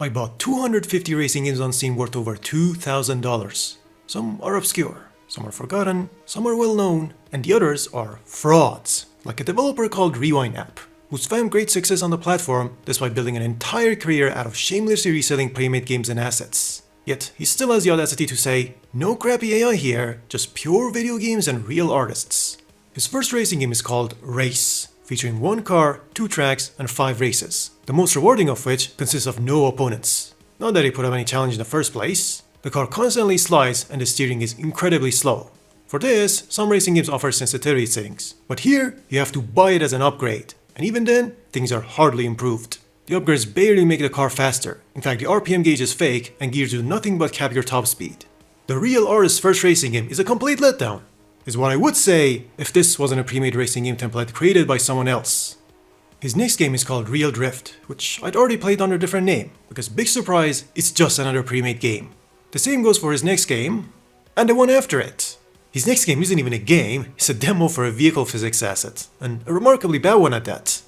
I bought 250 racing games on Steam worth over $2,000. Some are obscure, some are forgotten, some are well known, and the others are frauds, like a developer called Rewindapp, who's found great success on the platform despite building an entire career out of shamelessly reselling pre-made games and assets. Yet, he still has the audacity to say, no crappy AI here, just pure video games and real artists. His first racing game is called Race, featuring 1 car, 2 tracks, and 5 races, the most rewarding of which consists of no opponents. Not that he put up any challenge in the first place. The car constantly slides and the steering is incredibly slow. For this, some racing games offer sensitivity settings, but here you have to buy it as an upgrade, and even then, things are hardly improved. The upgrades barely make the car faster. In fact, the RPM gauge is fake and gears do nothing but cap your top speed. The real artist's first racing game is a complete letdown, is what I would say if this wasn't a pre-made racing game template created by someone else. His next game is called Real Drift, which I'd already played under a different name, because big surprise, it's just another pre-made game. The same goes for his next game, and the one after it. His next game isn't even a game, it's a demo for a vehicle physics asset, and a remarkably bad one at that.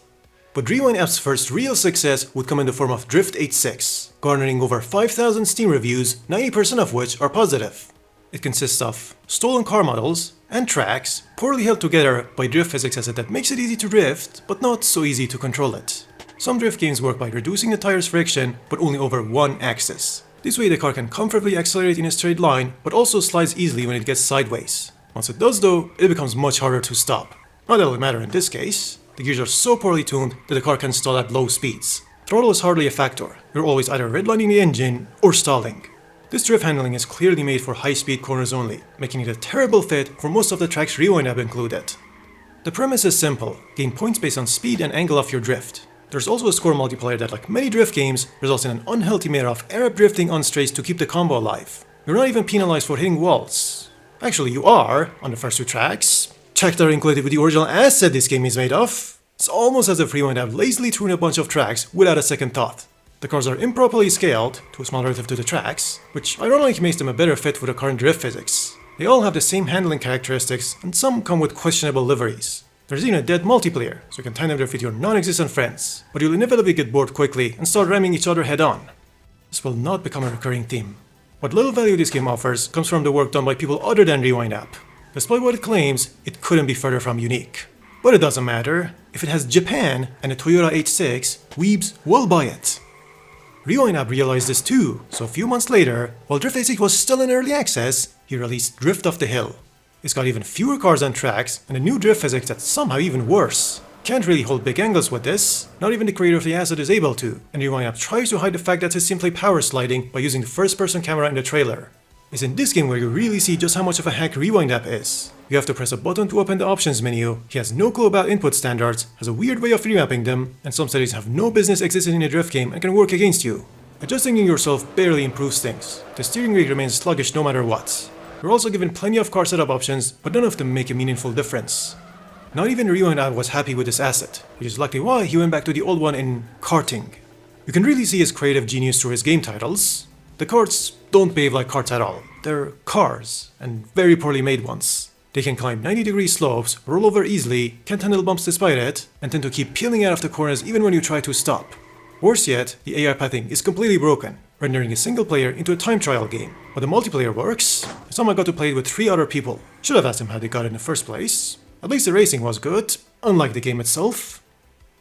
But Rewindapp's first real success would come in the form of Drift 86, garnering over 5,000 Steam reviews, 90% of which are positive. It consists of stolen car models and tracks, poorly held together by drift physics asset that makes it easy to drift, but not so easy to control it. Some drift games work by reducing the tire's friction, but only over one axis. This way the car can comfortably accelerate in a straight line, but also slides easily when it gets sideways. Once it does though, it becomes much harder to stop. Not that it'll matter in this case. The gears are so poorly tuned that the car can stall at low speeds. Throttle is hardly a factor. You're always either redlining the engine or stalling. This drift handling is clearly made for high-speed corners only, making it a terrible fit for most of the tracks Rewindapp included. The premise is simple: gain points based on speed and angle of your drift. There's also a score multiplier that, like many drift games, results in an unhealthy meta of Arab drifting on straights to keep the combo alive. You're not even penalized for hitting walls. Actually, you are, on the first 2 tracks. Tracks that are included with the original asset this game is made of. It's almost as if Rewindapp lazily threw in a bunch of tracks without a second thought. The cars are improperly scaled, too small relative to the tracks, which ironically makes them a better fit for the current drift physics. They all have the same handling characteristics, and some come with questionable liveries. There's even a dead multiplayer, so you can time them drift with your non-existent friends, but you'll inevitably get bored quickly and start ramming each other head-on. This will not become a recurring theme. What little value this game offers comes from the work done by people other than Rewindapp. Despite what it claims, it couldn't be further from unique. But it doesn't matter. If it has Japan and a Toyota H6, weebs will buy it. Rewindapp realized this too, so a few months later, while Drift 86 was still in early access, he released Drift Off the Hill. It's got even fewer cars and tracks, and a new drift physics that's somehow even worse. Can't really hold big angles with this, not even the creator of the asset is able to, and Rewindapp tries to hide the fact that it's simply power sliding by using the first-person camera in the trailer. It's in this game where you really see just how much of a hack Rewindapp is. You have to press a button to open the options menu, he has no clue about input standards, has a weird way of remapping them, and some settings have no business existing in a drift game and can work against you. Adjusting yourself barely improves things. The steering wheel remains sluggish no matter what. You're also given plenty of car setup options, but none of them make a meaningful difference. Not even Rewindapp was happy with this asset, which is likely why he went back to the old one in Karting. You can really see his creative genius through his game titles. The karts don't behave like karts at all. They're cars, and very poorly made ones. They can climb 90-degree slopes, roll over easily, can't handle bumps despite it, and tend to keep peeling out of the corners even when you try to stop. Worse yet, the AI pathing is completely broken, rendering a single player into a time trial game. But the multiplayer works. Someone got to play it with 3 other people. Should have asked him how they got it in the first place. At least the racing was good, unlike the game itself.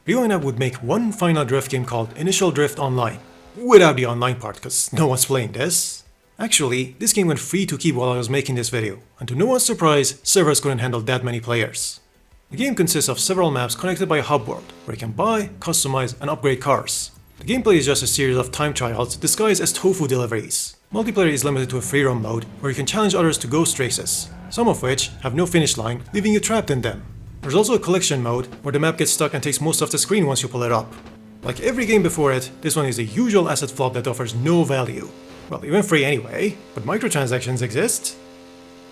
Rewindapp would make one final drift game called Initial Drift Online. Without the online part, cause no one's playing this. Actually, this game went free to keep while I was making this video, and to no one's surprise, servers couldn't handle that many players. The game consists of several maps connected by a hub world, where you can buy, customize, and upgrade cars. The gameplay is just a series of time trials disguised as tofu deliveries. Multiplayer is limited to a free roam mode, where you can challenge others to ghost races, some of which have no finish line, leaving you trapped in them. There's also a collection mode, where the map gets stuck and takes most of the screen once you pull it up. Like every game before it, this one is a usual asset flop that offers no value. Well, it went free anyway, but microtransactions exist.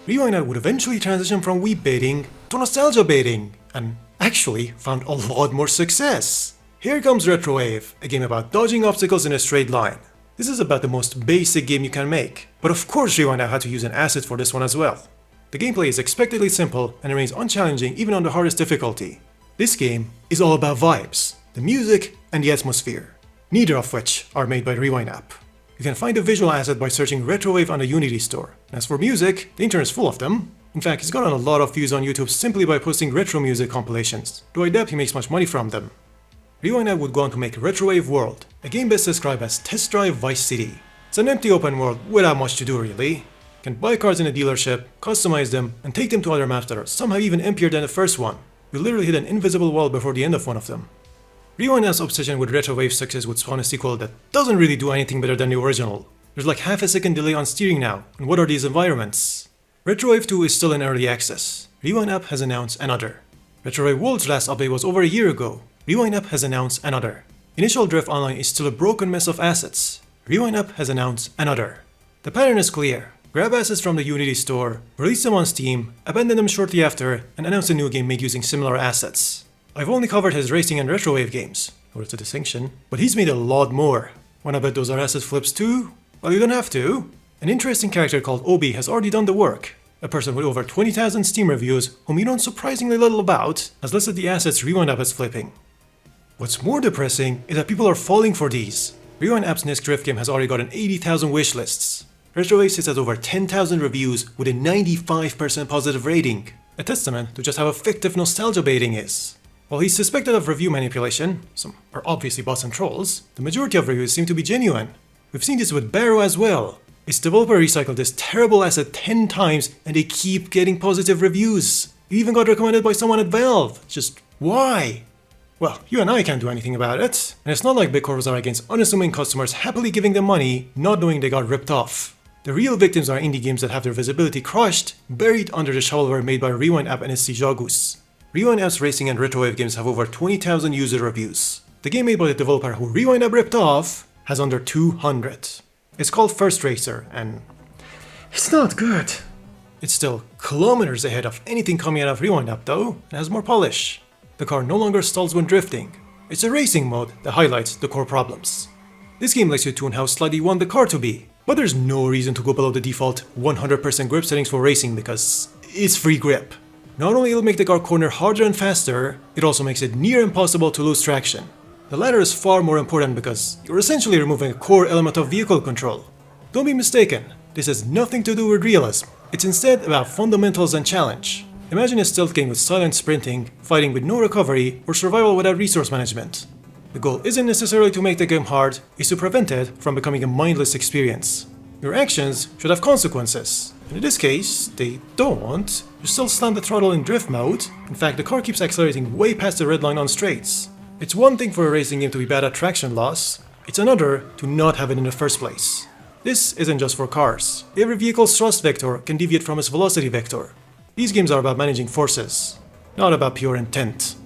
Rewindapp would eventually transition from weeb baiting to nostalgia baiting, and actually found a lot more success. Here comes Retrowave, a game about dodging obstacles in a straight line. This is about the most basic game you can make, but of course Rewindapp had to use an asset for this one as well. The gameplay is expectedly simple and remains unchallenging even on the hardest difficulty. This game is all about vibes, the music, and the atmosphere. neither of which are made by Rewindapp. You can find a visual asset by searching Retrowave on the Unity store. As for music, the internet is full of them. In fact, he's gotten a lot of views on YouTube simply by posting retro music compilations, though I doubt he makes much money from them. Rewindapp would go on to make Retrowave World, a game best described as Test Drive Vice City. It's an empty open world without much to do really. You can buy cars in a dealership, customize them, and take them to other maps that are somehow even emptier than the first one. You literally hit an invisible wall before the end of one of them. Rewindapp's obsession with Retrowave success would spawn a sequel that doesn't really do anything better than the original. There's like half a second delay on steering now, and what are these environments? Retrowave 2 is still in early access. Rewindapp has announced another. Retrowave World's last update was over a year ago. Rewindapp has announced another. Initial Drift Online is still a broken mess of assets. Rewindapp has announced another. The pattern is clear. Grab assets from the Unity store, release them on Steam, abandon them shortly after, and announce a new game made using similar assets. I've only covered his racing and Retrowave games, or it's a distinction, but he's made a lot more. Wanna bet those are asset flips too? Well, you don't have to. An interesting character called Obi has already done the work. A person with over 20,000 Steam reviews, whom you know surprisingly little about, has listed the assets Rewindapp is flipping. What's more depressing is that people are falling for these. Rewind-App's next Drift game has already gotten 80,000 wishlists. Retrowave sits at over 10,000 reviews with a 95% positive rating, a testament to just how effective nostalgia baiting is. While he's suspected of review manipulation, some are obviously bots and trolls, the majority of reviews seem to be genuine. We've seen this with Barrow as well. Its developer recycled this terrible asset 10 times and they keep getting positive reviews. It even got recommended by someone at Valve. Just why? Well, you and I can't do anything about it, and it's not like big corps are against unassuming customers happily giving them money, not knowing they got ripped off. The real victims are indie games that have their visibility crushed, buried under the shovelware made by Rewindapp and its Jogos. Rewindapp's racing and Retrowave games have over 20,000 user reviews. The game made by the developer who Rewindapp ripped off has under 200. It's called First Racer, and it's not good. It's still kilometers ahead of anything coming out of Rewindapp though, and has more polish. The car no longer stalls when drifting. It's a racing mode that highlights the core problems. This game lets you tune how slight you want the car to be, but there's no reason to go below the default 100% grip settings for racing because it's free grip. Not only it'll make the car corner harder and faster, it also makes it near impossible to lose traction. The latter is far more important because you're essentially removing a core element of vehicle control. Don't be mistaken, this has nothing to do with realism. It's instead about fundamentals and challenge. Imagine a stealth game with silent sprinting, fighting with no recovery, or survival without resource management. The goal isn't necessarily to make the game hard, it's to prevent it from becoming a mindless experience. Your actions should have consequences, and in this case, they don't. You still slam the throttle in drift mode. In fact, the car keeps accelerating way past the red line on straights. It's one thing for a racing game to be bad at traction loss, it's another to not have it in the first place. This isn't just for cars. Every vehicle's thrust vector can deviate from its velocity vector. These games are about managing forces, not about pure intent.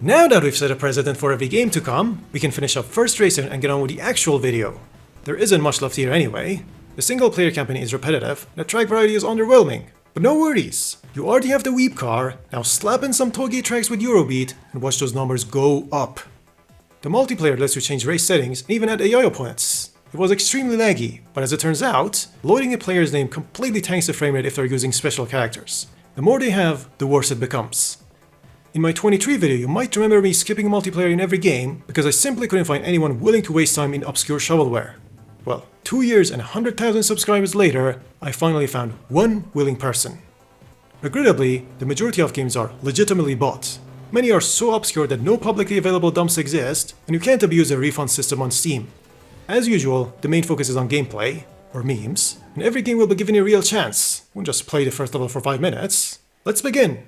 Now that we've set a precedent for every game to come, we can finish up First Racer and get on with the actual video. There isn't much left here anyway. The single player campaign is repetitive, and the track variety is underwhelming. But no worries, you already have the Weep car, now slap in some tollgate tracks with Eurobeat and watch those numbers go up. The multiplayer lets you change race settings and even add AI opponents. It was extremely laggy, but as it turns out, loading a player's name completely tanks the framerate if they're using special characters. The more they have, the worse it becomes. In my 23 video, you might remember me skipping multiplayer in every game because I simply couldn't find anyone willing to waste time in obscure shovelware. Well, 2 years and 100,000 subscribers later, I finally found one willing person. Regrettably, the majority of games are legitimately bought. Many are so obscure that no publicly available dumps exist, and you can't abuse a refund system on Steam. As usual, the main focus is on gameplay, or memes, and every game will be given a real chance. Won't just play the first level for 5 minutes. Let's begin!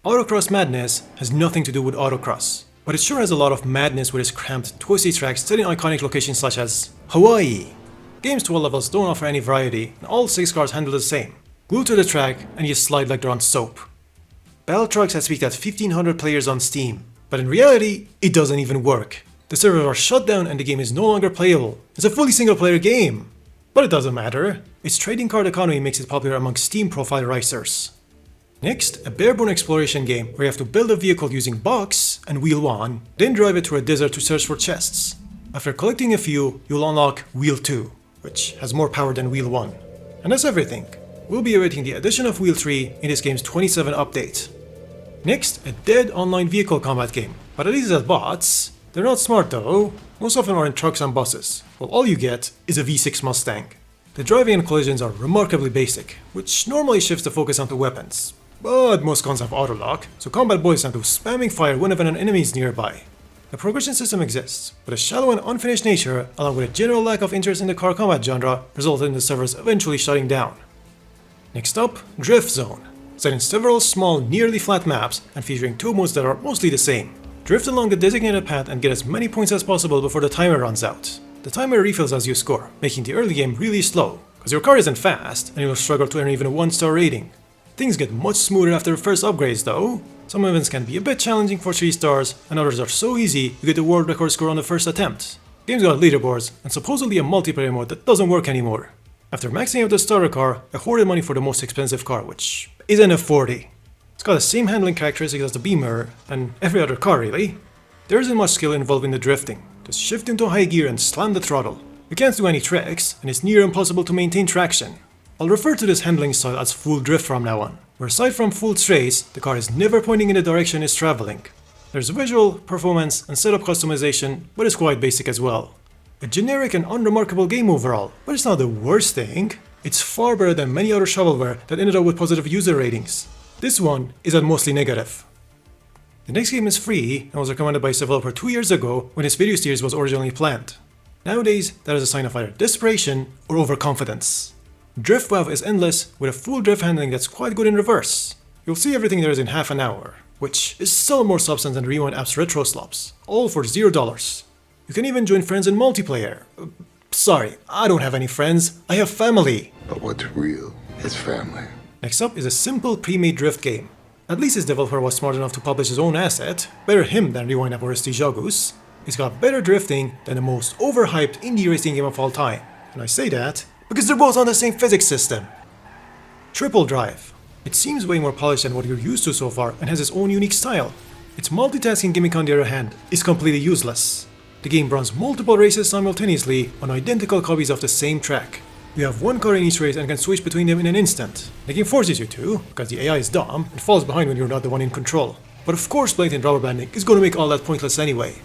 Autocross Madness has nothing to do with autocross, but it sure has a lot of madness with its cramped, twisty tracks set in iconic locations such as Hawaii. Game's 12 levels don't offer any variety, and all 6 cars handle the same. Glue to the track, and you slide like they're on soap. Battletrucks has peaked at 1500 players on Steam, but in reality, it doesn't even work. The servers are shut down and the game is no longer playable. It's a fully single-player game. But it doesn't matter. Its trading card economy makes it popular among Steam profile racers. Next, a barebone exploration game where you have to build a vehicle using box and wheel 1, then drive it through a desert to search for chests. After collecting a few, you'll unlock wheel 2, which has more power than wheel 1. And that's everything. We'll be awaiting the addition of wheel 3 in this game's 27 update. Next, a dead online vehicle combat game, but at least it has bots. They're not smart though, most of them are in trucks and buses, while all you get is a V6 Mustang. The driving and collisions are remarkably basic, which normally shifts the focus onto weapons. But most guns have autolock, so combat boils down to spamming fire whenever an enemy is nearby. The progression system exists, but a shallow and unfinished nature, along with a general lack of interest in the car combat genre, resulted in the servers eventually shutting down. Next up, Drift Zone. Set in several small, nearly flat maps and featuring two modes that are mostly the same. Drift along the designated path and get as many points as possible before the timer runs out. The timer refills as you score, making the early game really slow, because your car isn't fast and you'll struggle to earn even a 1-star rating. Things get much smoother after the first upgrades though. Some events can be a bit challenging for 3 stars, and others are so easy you get the world record score on the first attempt. Game's got leaderboards, and supposedly a multiplayer mode that doesn't work anymore. After maxing out the starter car, I hoarded money for the most expensive car, which isn't a 40. It's got the same handling characteristics as the Beamer, and every other car really. There isn't much skill involved in the drifting, just shift into high gear and slam the throttle. You can't do any tricks, and it's near impossible to maintain traction. I'll refer to this handling style as full drift from now on, where aside from full straights, the car is never pointing in the direction it's traveling. There's visual, performance, and setup customization, but it's quite basic as well. A generic and unremarkable game overall, but it's not the worst thing. It's far better than many other shovelware that ended up with positive user ratings. This one is at mostly negative. The next game is free and was recommended by its developer 2 years ago when this video series was originally planned. Nowadays, that is a sign of either desperation or overconfidence. Driftwave is endless with a full drift handling that's quite good in reverse. You'll see everything there is in half an hour, which is still more substance than Rewind-App's retro slops, all for $0. You can even join friends in multiplayer. Sorry, I don't have any friends, I have family. But what's real is family. Next up is a simple pre-made drift game. At least his developer was smart enough to publish his own asset, better him than Rewindapp or Gekisou. It's got better drifting than the most overhyped indie racing game of all time. And I say that because they're both on the same physics system. Triple Drive. It seems way more polished than what you're used to so far and has its own unique style. Its multitasking gimmick on the other hand is completely useless. The game runs multiple races simultaneously on identical copies of the same track. You have one car in each race and can switch between them in an instant. The game forces you to, because the AI is dumb and falls behind when you're not the one in control. But of course blatant rubber banding is going to make all that pointless anyway.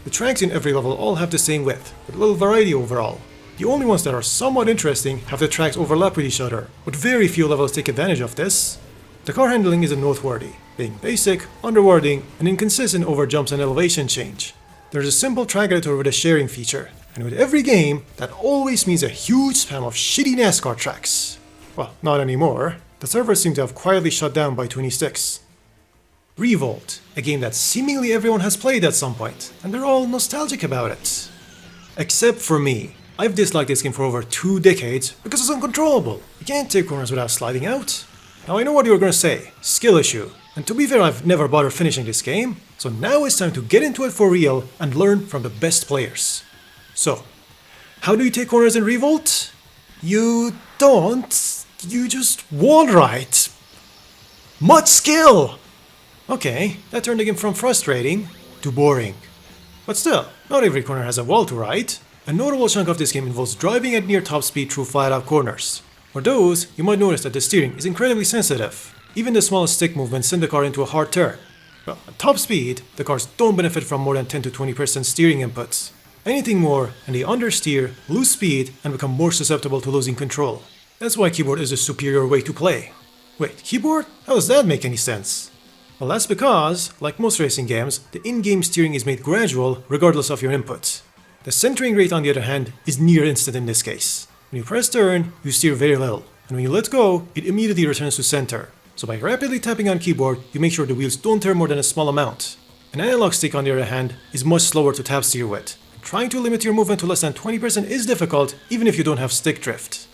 The tracks in every level all have the same width, with a little variety overall. The only ones that are somewhat interesting have the tracks overlap with each other, but very few levels take advantage of this. The car handling isn't noteworthy, being basic, underwhelming, and inconsistent over jumps and elevation change. There's a simple track editor with a sharing feature, and with every game, that always means a huge spam of shitty NASCAR tracks. Well, not anymore. The servers seem to have quietly shut down by 26. Revolt, a game that seemingly everyone has played at some point, and they're all nostalgic about it. Except for me. I've disliked this game for over 2 decades because it's uncontrollable. You can't take corners without sliding out. Now I know what you're gonna say, skill issue. And to be fair, I've never bothered finishing this game, so now it's time to get into it for real and learn from the best players. So, how do you take corners in Revolt? You don't, you just wall ride. Much skill! Okay, that turned the game from frustrating to boring. But still, not every corner has a wall to ride. A notable chunk of this game involves driving at near top speed through flat-out corners. For those, you might notice that the steering is incredibly sensitive. Even the smallest stick movements send the car into a hard turn. Well, at top speed, the cars don't benefit from more than 10 to 20% steering inputs. Anything more, and they understeer, lose speed, and become more susceptible to losing control. That's why keyboard is the superior way to play. Wait, keyboard? How does that make any sense? Well, that's because, like most racing games, the in-game steering is made gradual regardless of your inputs. The centering rate, on the other hand, is near instant in this case. When you press turn, you steer very little, and when you let go, it immediately returns to center. So by rapidly tapping on keyboard, you make sure the wheels don't turn more than a small amount. An analog stick, on the other hand, is much slower to tap steer with. Trying to limit your movement to less than 20% is difficult, even if you don't have stick drift.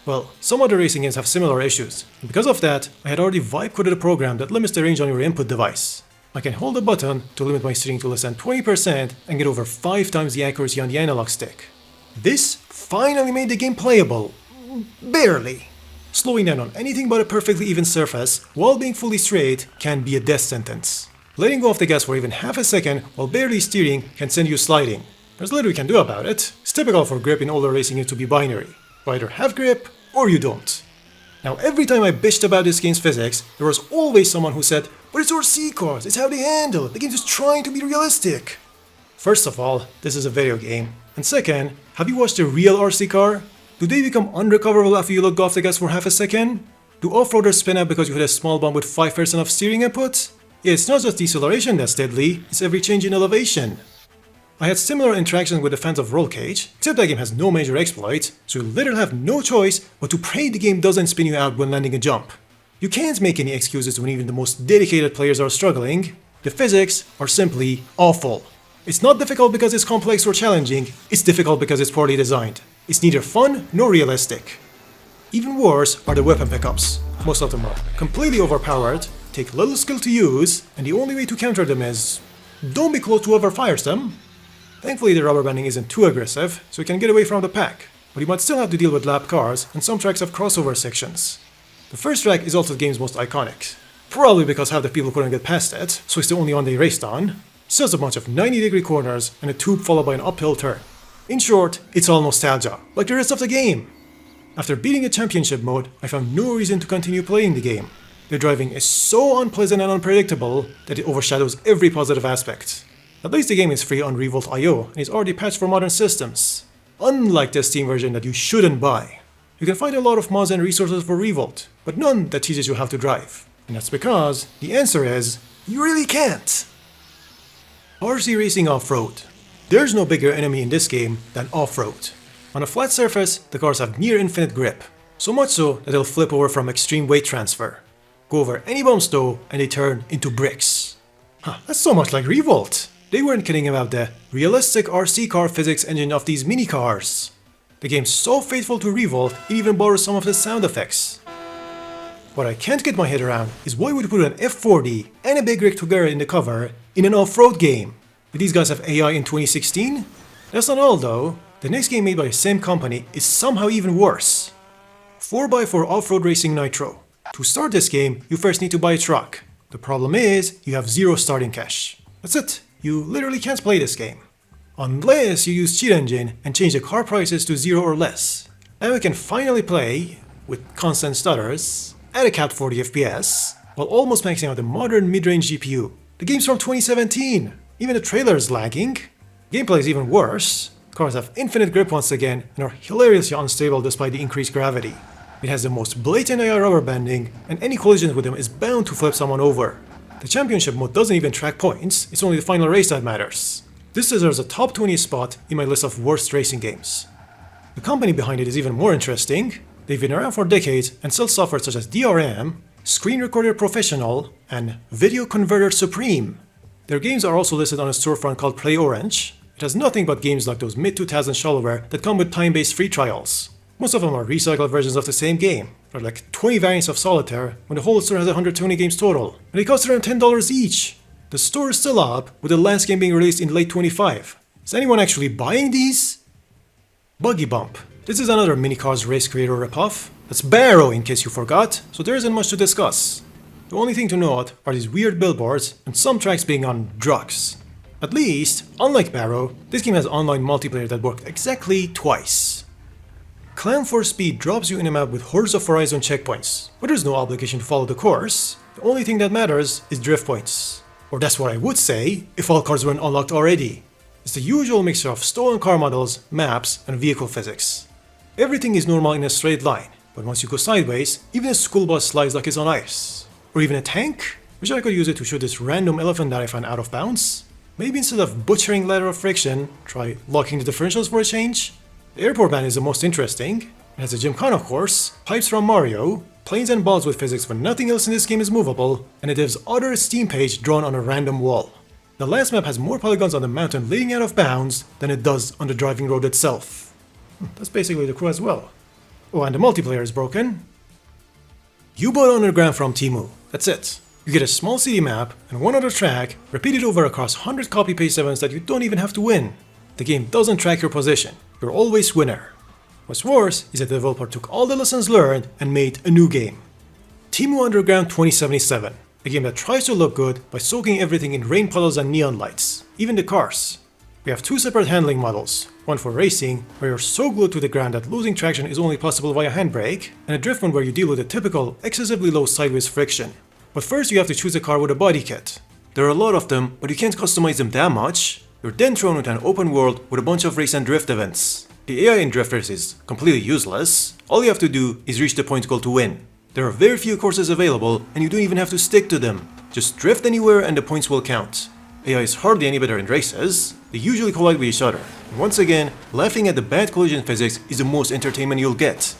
Well, some other racing games have similar issues, and because of that, I had already vibe coded a program that limits the range on your input device. I can hold a button to limit my steering to less than 20% and get over 5 times the accuracy on the analog stick. This finally made the game playable. Barely. Slowing down on anything but a perfectly even surface while being fully straight can be a death sentence. Letting go of the gas for even half a second while barely steering can send you sliding. There's little you can do about it. It's typical for grip in older racing games to be binary. You either have grip or you don't. Now every time I bitched about this game's physics, there was always someone who said, "But it's our C cars, it's how they handle it, the game's just trying to be realistic." First of all, this is a video game. And second, have you watched a real RC car? Do they become unrecoverable after you let go off the gas for half a second? Do off-roaders spin out because you hit a small bump with 5% of steering input? Yeah, it's not just deceleration that's deadly, it's every change in elevation. I had similar interactions with the fans of Roll Cage, except that game has no major exploits, so you literally have no choice but to pray the game doesn't spin you out when landing a jump. You can't make any excuses when even the most dedicated players are struggling. The physics are simply awful. It's not difficult because it's complex or challenging, it's difficult because it's poorly designed. It's neither fun nor realistic. Even worse are the weapon pickups. Most of them are completely overpowered, take little skill to use, and the only way to counter them is don't be close to whoever fires them. Thankfully the rubber banding isn't too aggressive, so you can get away from the pack, but you might still have to deal with lap cars, and some tracks have crossover sections. The first track is also the game's most iconic. Probably because half the people couldn't get past it, so it's the only one they raced on. It's just a bunch of 90-degree corners and a tube followed by an uphill turn. In short, it's all nostalgia, like the rest of the game. After beating the championship mode, I found no reason to continue playing the game. The driving is so unpleasant and unpredictable that it overshadows every positive aspect. At least the game is free on Revolt.io and is already patched for modern systems. Unlike the Steam version that you shouldn't buy. You can find a lot of mods and resources for Revolt, but none that teaches you how to drive. And that's because the answer is, you really can't! RC Racing Off-Road. There's no bigger enemy in this game than off-road. On a flat surface, the cars have near infinite grip, so much so that they'll flip over from extreme weight transfer. Go over any bumps though, and they turn into bricks. That's so much like Revolt! They weren't kidding about the realistic RC car physics engine of these mini cars. The game's so faithful to Revolt, it even borrows some of the sound effects. What I can't get my head around is why would you put an F40 and a big rig together in the cover in an off-road game? Did these guys have AI in 2016? That's not all though. The next game made by the same company is somehow even worse. 4x4 Off-Road Racing Nitro. To start this game, you first need to buy a truck. The problem is, you have zero starting cash. That's it. You literally can't play this game. Unless you use Cheat Engine and change the car prices to 0 or less. Now we can finally play, with constant stutters, at a capped 40 FPS, while almost maxing out a modern mid-range GPU. The game's from 2017. Even the trailer is lagging. Gameplay is even worse. Cars have infinite grip once again and are hilariously unstable despite the increased gravity. It has the most blatant AI rubber banding, and any collision with them is bound to flip someone over. The championship mode doesn't even track points, it's only the final race that matters. This deserves a top 20 spot in my list of worst racing games. The company behind it is even more interesting. They've been around for decades and sell software such as DRM, Screen Recorder Professional, and Video Converter Supreme. Their games are also listed on a storefront called Play Orange. It has nothing but games like those mid-2000s shovelware that come with time-based free trials. Most of them are recycled versions of the same game. There are like 20 variants of Solitaire, when the whole store has 120 games total, and they cost around $10 each. The store is still up, with the last game being released in late 25. Is anyone actually buying these? Buggy Bump. This is another mini-cars race creator ripoff. That's Barrow in case you forgot, so there isn't much to discuss. The only thing to note are these weird billboards and some tracks being on drugs. At least, unlike Barrow, this game has online multiplayer that worked exactly twice. Clan for Speed drops you in a map with hordes of horizon checkpoints, but there's no obligation to follow the course. The only thing that matters is drift points. Or that's what I would say if all cars weren't unlocked already. It's the usual mixture of stolen car models, maps, and vehicle physics. Everything is normal in a straight line, but once you go sideways, even a school bus slides like it's on ice. Or even a tank? Wish I could use it to shoot this random elephant that I found out of bounds. Maybe instead of butchering lateral friction, try locking the differentials for a change? The airport band is the most interesting. It has a Gymkhana course, pipes from Mario, planes and balls with physics when nothing else in this game is movable, and a div's other Steam page drawn on a random wall. The last map has more polygons on the mountain leading out of bounds than it does on the driving road itself. That's basically the crew as well. Oh, and the multiplayer is broken. You bought Underground from Temu. That's it. You get a small city map and one other track, repeated over across 100 copy-paste events that you don't even have to win. The game doesn't track your position. You're always winner. What's worse is that the developer took all the lessons learned and made a new game. Temu Underground 2077. A game that tries to look good by soaking everything in rain puddles and neon lights, even the cars. We have two separate handling models, one for racing, where you're so glued to the ground that losing traction is only possible via handbrake, and a drift one where you deal with the typical, excessively low sideways friction. But first you have to choose a car with a body kit. There are a lot of them, but you can't customize them that much. You're then thrown into an open world with a bunch of race and drift events. The AI in drift race is completely useless. All you have to do is reach the point goal to win. There are very few courses available and you don't even have to stick to them. Just drift anywhere and the points will count. AI is hardly any better in races. They usually collide with each other. And once again, laughing at the bad collision physics is the most entertainment you'll get.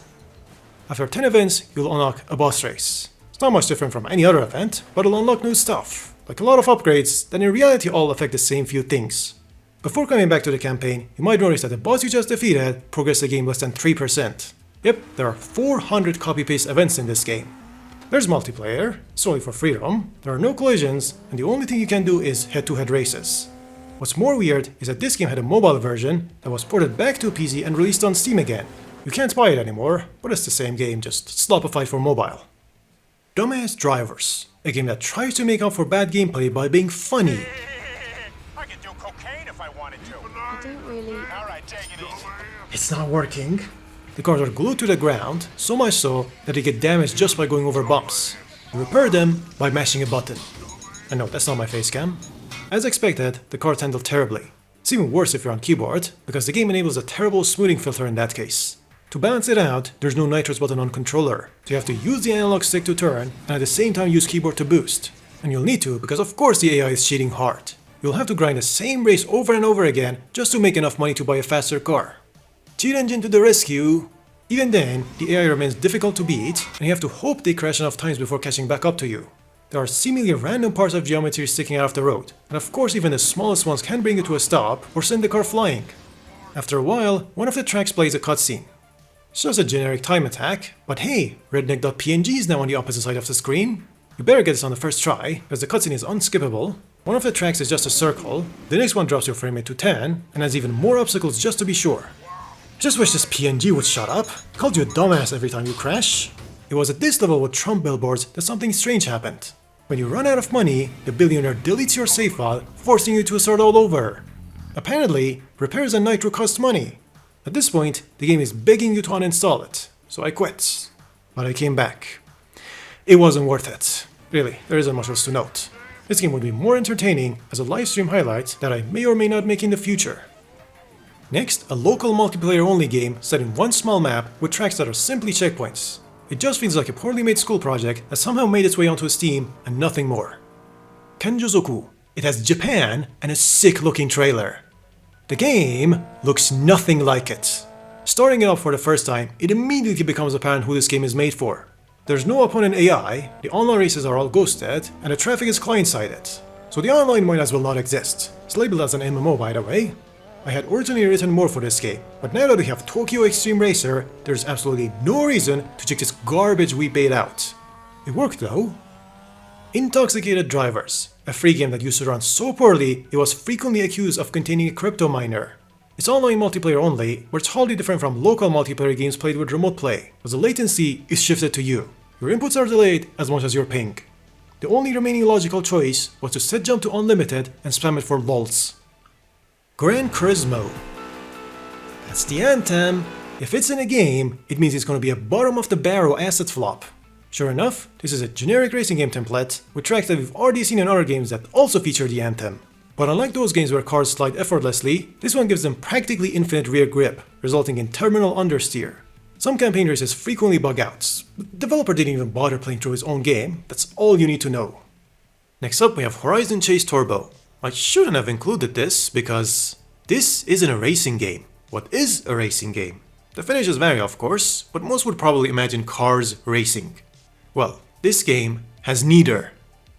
After 10 events, you'll unlock a boss race. It's not much different from any other event, but it'll unlock new stuff, like a lot of upgrades that in reality all affect the same few things. Before coming back to the campaign, you might notice that the boss you just defeated progressed the game less than 3%. Yep, there are 400 copy-paste events in this game. There's multiplayer, solely for freedom, there are no collisions, and the only thing you can do is head-to-head races. What's more weird is that this game had a mobile version that was ported back to PC and released on Steam again. You can't buy it anymore, but it's the same game, just slopified for mobile. Dumbass Drivers, a game that tries to make up for bad gameplay by being funny. I could do cocaine if I wanted to. I don't really... Alright, take it easy. It's not working. The cars are glued to the ground, so much so that they get damaged just by going over bumps. You repair them by mashing a button. And no, that's not my face cam. As expected, the cars handle terribly. It's even worse if you're on keyboard, because the game enables a terrible smoothing filter in that case. To balance it out, there's no nitrous button on controller, so you have to use the analog stick to turn, and at the same time use keyboard to boost. And you'll need to, because of course the AI is cheating hard. You'll have to grind the same race over and over again just to make enough money to buy a faster car. Cheat engine to the rescue! Even then, the AI remains difficult to beat, and you have to hope they crash enough times before catching back up to you. There are seemingly random parts of geometry sticking out of the road, and of course even the smallest ones can bring you to a stop or send the car flying. After a while, one of the tracks plays a cutscene. It's just a generic time attack, but hey, redneck.png is now on the opposite side of the screen. You better get this on the first try, because the cutscene is unskippable. One of the tracks is just a circle, the next one drops your frame rate to 10, and has even more obstacles just to be sure. I just wish this PNG would shut up. It called you a dumbass every time you crash. It was at this level with Trump billboards that something strange happened. When you run out of money, the billionaire deletes your save file, forcing you to start all over. Apparently, repairs on Nitro cost money. At this point, the game is begging you to uninstall it, so I quit. But I came back. It wasn't worth it. Really, there isn't much else to note. This game would be more entertaining as a livestream highlight that I may or may not make in the future. Next, a local multiplayer only game set in one small map with tracks that are simply checkpoints. It just feels like a poorly made school project that somehow made its way onto Steam and nothing more. Kanjozoku. It has Japan and a sick looking trailer. The game looks nothing like it. Starting it up for the first time, it immediately becomes apparent who this game is made for. There's no opponent AI, the online races are all ghosted, and the traffic is client-sided. So the online might as well not exist. It's labeled as an MMO, by the way. I had originally written more for this game, but now that we have Tokyo Extreme Racer, there's absolutely no reason to check this garbage we paid out. It worked though. Intoxicated Drivers, a free game that used to run so poorly it was frequently accused of containing a crypto miner. It's online multiplayer only, but it's wholly different from local multiplayer games played with remote play, as the latency is shifted to you. Your inputs are delayed as much as your ping. The only remaining logical choice was to set jump to unlimited and spam it for lols. Gran Carismo. That's the anthem. If it's in a game, it means it's gonna be a bottom of the barrel asset flop. Sure enough, this is a generic racing game template with tracks that we've already seen in other games that also feature the anthem. But unlike those games where cars slide effortlessly, this one gives them practically infinite rear grip, resulting in terminal understeer. Some campaign races frequently bug out. The developer didn't even bother playing through his own game, that's all you need to know. Next up we have Horizon Chase Turbo. I shouldn't have included this because this isn't a racing game. What is a racing game? The finishes vary of course, but most would probably imagine cars racing. Well, this game has neither.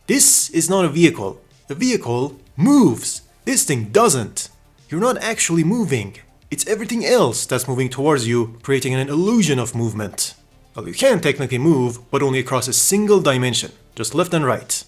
This is not a vehicle. The vehicle moves. This thing doesn't. You're not actually moving. It's everything else that's moving towards you, creating an illusion of movement. Well, you can technically move, but only across a single dimension, just left and right.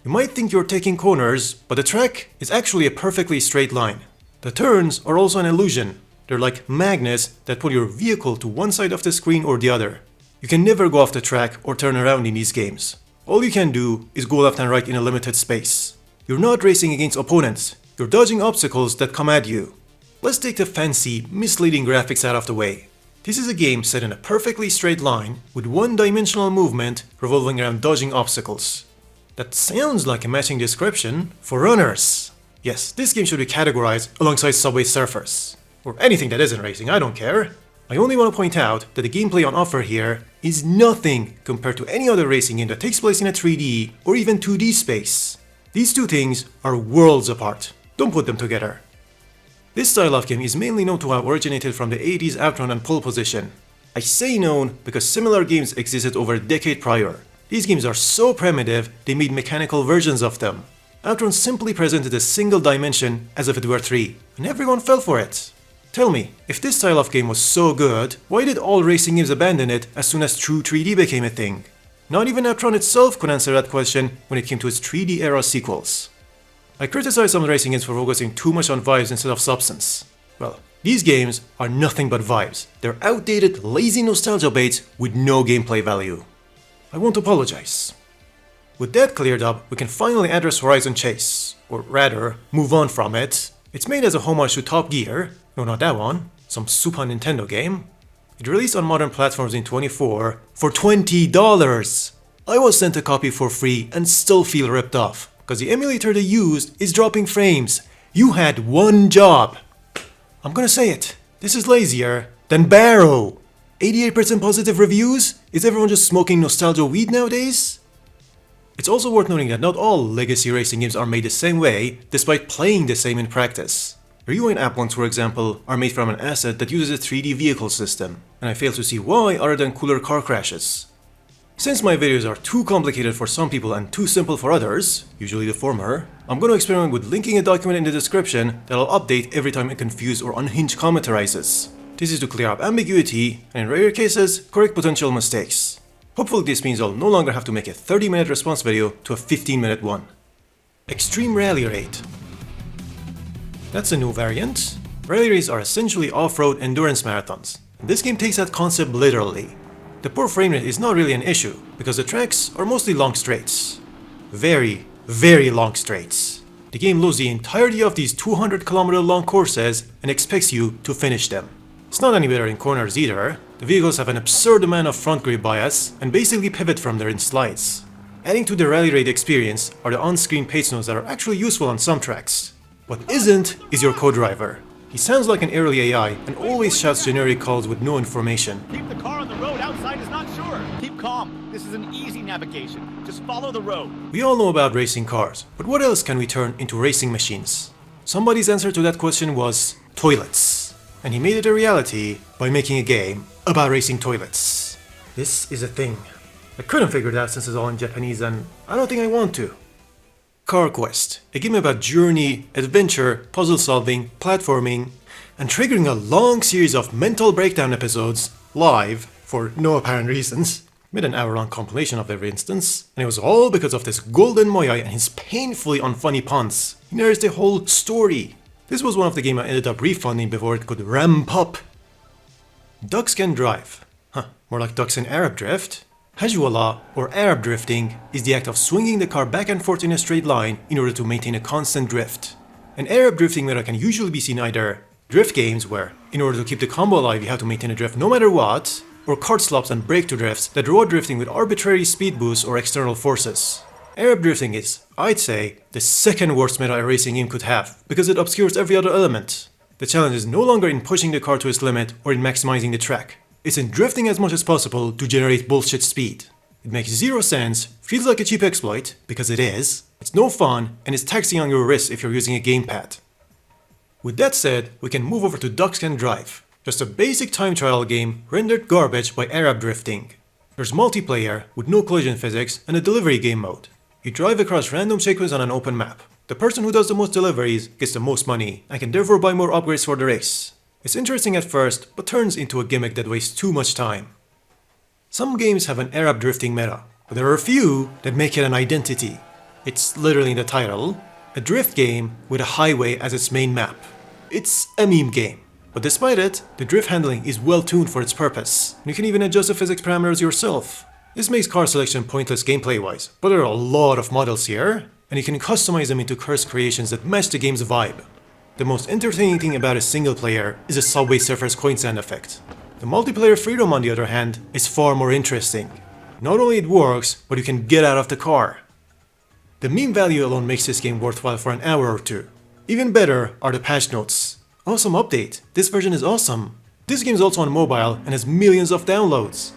You might think you're taking corners, but the track is actually a perfectly straight line. The turns are also an illusion. They're like magnets that pull your vehicle to one side of the screen or the other. You can never go off the track or turn around in these games. All you can do is go left and right in a limited space. You're not racing against opponents, you're dodging obstacles that come at you. Let's take the fancy, misleading graphics out of the way. This is a game set in a perfectly straight line with one-dimensional movement revolving around dodging obstacles. That sounds like a matching description for runners. Yes, this game should be categorized alongside Subway Surfers. Or anything that isn't racing, I don't care. I only want to point out that the gameplay on offer here is nothing compared to any other racing game that takes place in a 3D or even 2D space. These two things are worlds apart. Don't put them together. This style of game is mainly known to have originated from the 80s Outrun and Pole Position. I say known because similar games existed over a decade prior. These games are so primitive, they made mechanical versions of them. Outrun simply presented a single dimension as if it were 3, and everyone fell for it. Tell me, if this style of game was so good, why did all racing games abandon it as soon as true 3D became a thing? Not even Outrun itself could answer that question when it came to its 3D era sequels. I criticize some racing games for focusing too much on vibes instead of substance. Well, these games are nothing but vibes. They're outdated, lazy nostalgia baits with no gameplay value. I won't apologize. With that cleared up, we can finally address Horizon Chase, or rather, move on from it. It's made as a homage to Top Gear, no not that one, some Super Nintendo game. It released on modern platforms in 2024 for $20! I was sent a copy for free and still feel ripped off, because the emulator they used is dropping frames. You had one job! I'm gonna say it, this is lazier than Barrow! 88% positive reviews? Is everyone just smoking nostalgia weed nowadays? It's also worth noting that not all legacy racing games are made the same way, despite playing the same in practice. Rewindapp ones, for example, are made from an asset that uses a 3D vehicle system, and I fail to see why other than cooler car crashes. Since my videos are too complicated for some people and too simple for others, usually the former, I'm going to experiment with linking a document in the description that I'll update every time a confused or unhinged comment arises. This is to clear up ambiguity, and in rare cases, correct potential mistakes. Hopefully this means I'll no longer have to make a 30-minute response video to a 15-minute one. Extreme Rally Raid. That's a new variant. Rally raids are essentially off-road endurance marathons. This game takes that concept literally. The poor frame rate is not really an issue, because the tracks are mostly long straights. Very, very long straights. The game loads the entirety of these 200km long courses and expects you to finish them. It's not any better in corners either. The vehicles have an absurd amount of front grip bias and basically pivot from there in slides. Adding to the rally raid experience are the on-screen pace notes that are actually useful on some tracks. What isn't is your co-driver. He sounds like an early AI and always shouts generic calls with no information. Keep the car on the road, outside is not sure. Keep calm, this is an easy navigation. Just follow the road. We all know about racing cars, but what else can we turn into racing machines? Somebody's answer to that question was toilets. And he made it a reality by making a game about racing toilets. This is a thing. I couldn't figure it out since it's all in Japanese and I don't think I want to. Car Quest, a game about journey, adventure, puzzle solving, platforming, and triggering a long series of mental breakdown episodes, live, for no apparent reasons. Made an hour-long compilation of every instance, and it was all because of this golden Moyai and his painfully unfunny puns. He narrates the whole story. This was one of the games I ended up refunding before it could ramp up. Ducks Can Drive. More like Ducks in Arab Drift. Hajwala, or Arab drifting, is the act of swinging the car back and forth in a straight line in order to maintain a constant drift. An Arab drifting meta can usually be seen either drift games where, in order to keep the combo alive you have to maintain a drift no matter what, or kart slops and breakthrough drifts that reward drifting with arbitrary speed boosts or external forces. Arab drifting is, I'd say, the second worst meta a racing game could have, because it obscures every other element. The challenge is no longer in pushing the car to its limit or in maximizing the track. It's in drifting as much as possible to generate bullshit speed. It makes zero sense, feels like a cheap exploit, because it is, it's no fun, and it's taxing on your wrist if you're using a gamepad. With that said, we can move over to Ducks Can Drive. Just a basic time trial game rendered garbage by Arab drifting. There's multiplayer with no collision physics and a delivery game mode. You drive across random checkpoints on an open map. The person who does the most deliveries gets the most money and can therefore buy more upgrades for the race. It's interesting at first, but turns into a gimmick that wastes too much time. Some games have an Arab drifting meta, but there are a few that make it an identity. It's literally in the title, a drift game with a highway as its main map. It's a meme game, but despite it, the drift handling is well tuned for its purpose. You can even adjust the physics parameters yourself. This makes car selection pointless gameplay-wise, but there are a lot of models here, and you can customize them into cursed creations that match the game's vibe. The most entertaining thing about a single player is the Subway Surfers coin sand effect. The multiplayer freedom, on the other hand, is far more interesting. Not only it works, but you can get out of the car. The meme value alone makes this game worthwhile for an hour or two. Even better are the patch notes. Awesome update, this version is awesome. This game is also on mobile and has millions of downloads.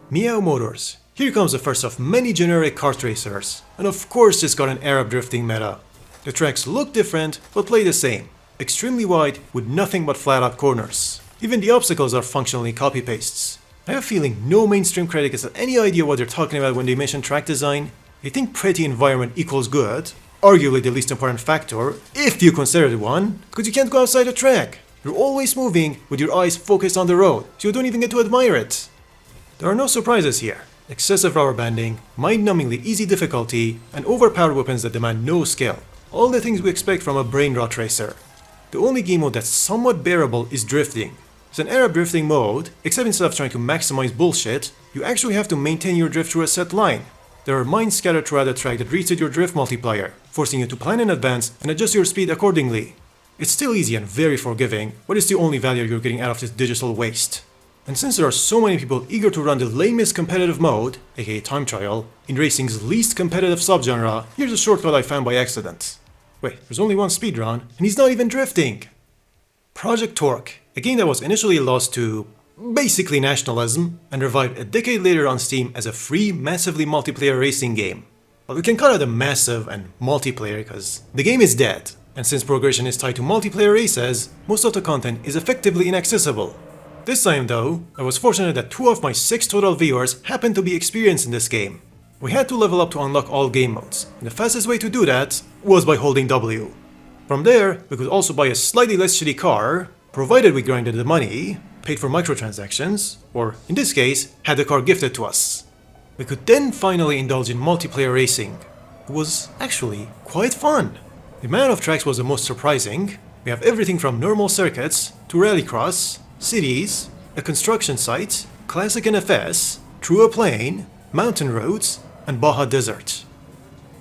Meow Motors. Here comes the first of many generic kart racers, and of course it's got an Arab drifting meta. The tracks look different, but play the same. Extremely wide, with nothing but flat out corners. Even the obstacles are functionally copy-pastes. I have a feeling no mainstream critics have any idea what they're talking about when they mention track design. They think pretty environment equals good, arguably the least important factor, if you consider it one, because you can't go outside the track. You're always moving, with your eyes focused on the road, so you don't even get to admire it. There are no surprises here. Excessive rubber banding, mind-numbingly easy difficulty, and overpowered weapons that demand no skill. All the things we expect from a brain rot racer. The only game mode that's somewhat bearable is drifting. It's an Arab drifting mode, except instead of trying to maximize bullshit, you actually have to maintain your drift through a set line. There are mines scattered throughout the track that reset your drift multiplier, forcing you to plan in advance and adjust your speed accordingly. It's still easy and very forgiving, but it's the only value you're getting out of this digital waste. And since there are so many people eager to run the lamest competitive mode, aka time trial, in racing's least competitive subgenre, here's a shortcut I found by accident. Wait, there's only one speedrun, and he's not even drifting! Project Torque, a game that was initially lost to basically nationalism, and revived a decade later on Steam as a free, massively multiplayer racing game. But we can call it a massive and multiplayer because the game is dead, and since progression is tied to multiplayer races, most of the content is effectively inaccessible. This time though, I was fortunate that 2 of my 6 total viewers happened to be experienced in this game. We had to level up to unlock all game modes, and the fastest way to do that was by holding W. From there, we could also buy a slightly less shitty car, provided we grinded the money, paid for microtransactions, or in this case, had the car gifted to us. We could then finally indulge in multiplayer racing. It was actually quite fun. The amount of tracks was the most surprising. We have everything from normal circuits to rallycross, cities, a construction site, classic NFS, through a plain, mountain roads, and Baja Desert.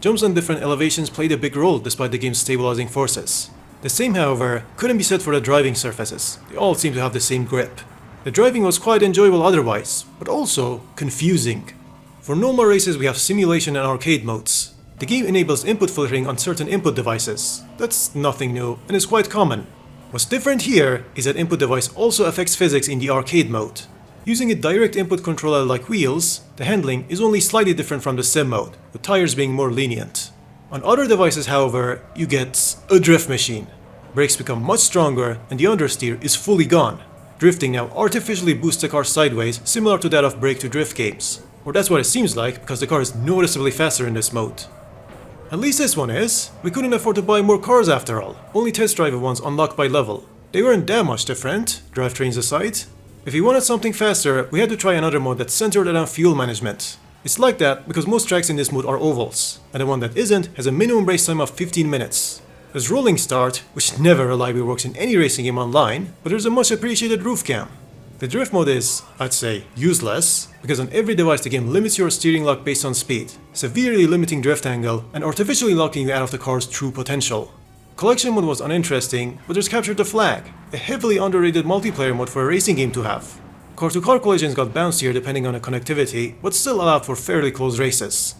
Jumps on different elevations played a big role despite the game's stabilizing forces. The same, however, couldn't be said for the driving surfaces. They all seem to have the same grip. The driving was quite enjoyable otherwise, but also confusing. For normal races we have simulation and arcade modes. The game enables input filtering on certain input devices. That's nothing new and is quite common. What's different here is that input device also affects physics in the arcade mode. Using a direct input controller like wheels, the handling is only slightly different from the sim mode, with tires being more lenient. On other devices, however, you get a drift machine. Brakes become much stronger and the understeer is fully gone. Drifting now artificially boosts the car sideways, similar to that of brake to drift games. Or that's what it seems like, because the car is noticeably faster in this mode. At least this one is. We couldn't afford to buy more cars after all, only test drive ones unlocked by level. They weren't that much different, drivetrains aside. If we wanted something faster, we had to try another mode that's centered around fuel management. It's like that because most tracks in this mode are ovals, and the one that isn't has a minimum race time of 15 minutes. There's rolling start, which never reliably works in any racing game online, but there's a much appreciated roof cam. The drift mode is, I'd say, useless, because on every device the game limits your steering lock based on speed, severely limiting drift angle and artificially locking you out of the car's true potential. Collection mode was uninteresting, but there's Capture the Flag, a heavily underrated multiplayer mode for a racing game to have. Car-to-car collisions got bouncier depending on the connectivity, but still allowed for fairly close races.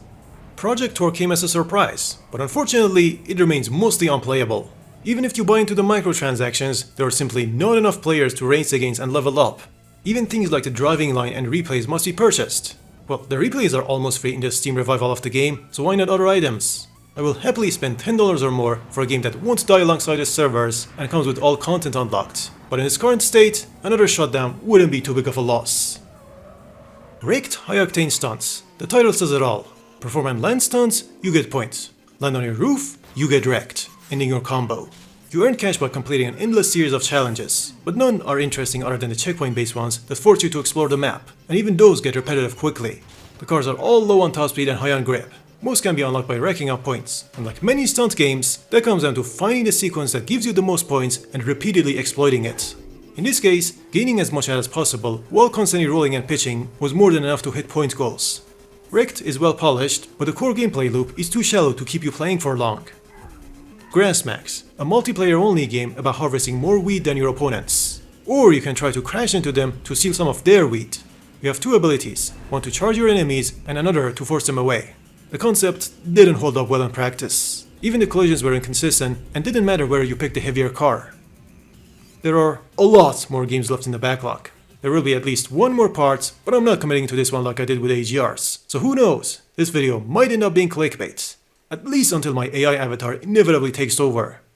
Project Torque came as a surprise, but unfortunately, it remains mostly unplayable. Even if you buy into the microtransactions, there are simply not enough players to race against and level up. Even things like the driving line and replays must be purchased. Well, the replays are almost free in the Steam revival of the game, so why not other items? I will happily spend $10 or more for a game that won't die alongside its servers and comes with all content unlocked, but in its current state, another shutdown wouldn't be too big of a loss. Rekt High-Octane Stunts. The title says it all. Perform and land stunts, you get points. Land on your roof, you get wrecked, ending your combo. You earn cash by completing an endless series of challenges, but none are interesting other than the checkpoint-based ones that force you to explore the map, and even those get repetitive quickly. The cars are all low on top speed and high on grip. Most can be unlocked by racking up points, and like many stunt games, that comes down to finding the sequence that gives you the most points and repeatedly exploiting it. In this case, gaining as much as possible while constantly rolling and pitching was more than enough to hit point goals. Rekt is well polished, but the core gameplay loop is too shallow to keep you playing for long. Grassmax, a multiplayer-only game about harvesting more wheat than your opponents. Or you can try to crash into them to steal some of their wheat. You have two abilities, one to charge your enemies and another to force them away. The concept didn't hold up well in practice. Even the collisions were inconsistent and didn't matter whether you picked the heavier car. There are a lot more games left in the backlog. There will be at least one more part, but I'm not committing to this one like I did with AGRs. So who knows, this video might end up being clickbait. At least until my AI avatar inevitably takes over.